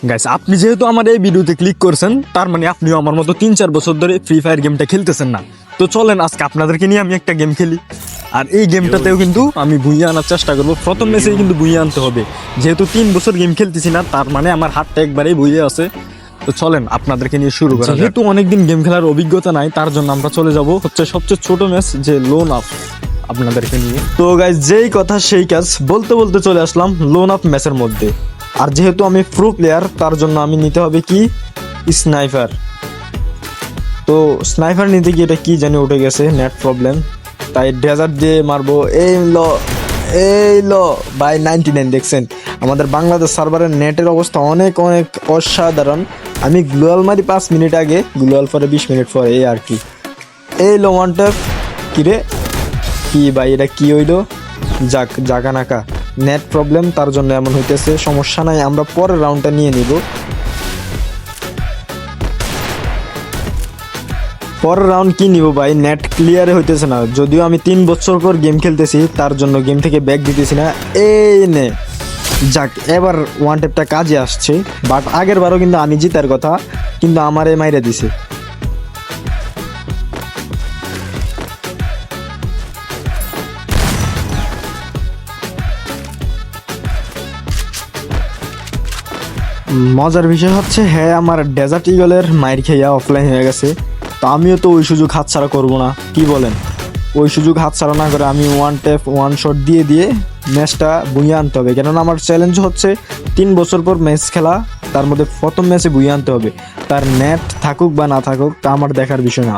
Guys, আপনি যেহেতু আমার এই ভিডিওতে ক্লিক করছেন, তার মানে আপনিও আমার মতো 3-4 বছর ধরে ফ্রি ফায়ার গেমটা খেলতেছেন না। তো চলেন আজকে আপনাদেরকে নিয়ে আমি একটা গেম খেলি। আর এই গেমটাতেও কিন্তু আমি বুইয়ে আনার চেষ্টা করবো। প্রথম ম্যাচেই কিন্তু বুইয়ে আনতে হবে, যেহেতু 3 বছর গেম খেলতেছি না, তার মানে আমার হাতটা একবারেই বুইয়ে আছে। তো চলেন আপনাদেরকে নিয়ে শুরু করা যাক। যেহেতু অনেকদিন গেম খেলার অভিজ্ঞতা নাই, তার জন্য আমরা চলে যাব হচ্ছে সবচেয়ে ছোট ম্যাচ, যে লোন আপ আপনাদেরকে নিয়ে। তো গাইস, যেই কথা সেই কাজ, বলতে বলতে চলে আসলাম লোন আপ ম্যাচের মধ্যে। আর যেহেতু আমি প্রো প্লেয়ার, তার জন্য আমি নিতে হবে কি স্নাইপার। তো স্নাইপার নিতে গিয়ে এটা কি জানি উঠে গেছে, নেট প্রবলেম, তাই ডেজার্ট দিয়ে মারবো। এই লো বাই 99। দেখছেন আমাদের বাংলাদেশ সার্ভারের নেটের অবস্থা অনেক অনেক অসাধারণ। আমি গ্লোয়াল মারি 5 মিনিট আগে, গ্লোয়াল পরে 20 মিনিট পরে, এই আর কি। এই লো ওয়ান ট্যাপ কিরে, কি ভাই এটা কি হইলো? জাগা নাকা নেট প্রবলেম, তার জন্য এমন হইতেছে। সমস্যা নাই, আমরা পরের রাউন্ডটা নিয়ে নিব। পরের রাউন্ড কি নিব ভাই, নেট ক্লিয়ারে হইতেছে না। যদিও আমি 3 বছর পর গেম খেলতেছি, তার জন্য গেম থেকে ব্যাক দিতেছি না। এই নে, যাক এবার ওয়ান টেপটা কাজে আসছে। বাট আগের বারও কিন্তু আমি জিতার কথা, কিন্তু আমারে মাইরে দিছে। মজার বিষয় হচ্ছে, হ্যাঁ, আমার ডেজার্ট ইগলের মাইর খেয়া অফলাইন হয়ে গেছে। তো আমিও তো ওই সুযোগ হাতছাড়া করবো না, কি বলেন? ওই সুযোগ হাতছাড়া না করে আমি ওয়ান ট্যাপ ওয়ান শট দিয়ে ম্যাচটা বুইয়ে আনতে হবে। কেননা আমার চ্যালেঞ্জ হচ্ছে 3 বছর পর ম্যাচ খেলা, তার মধ্যে প্রথম ম্যাচে বুইয়ে আনতে হবে। তার নেট থাকুক বা না থাকুক তা আমার দেখার বিষয় না।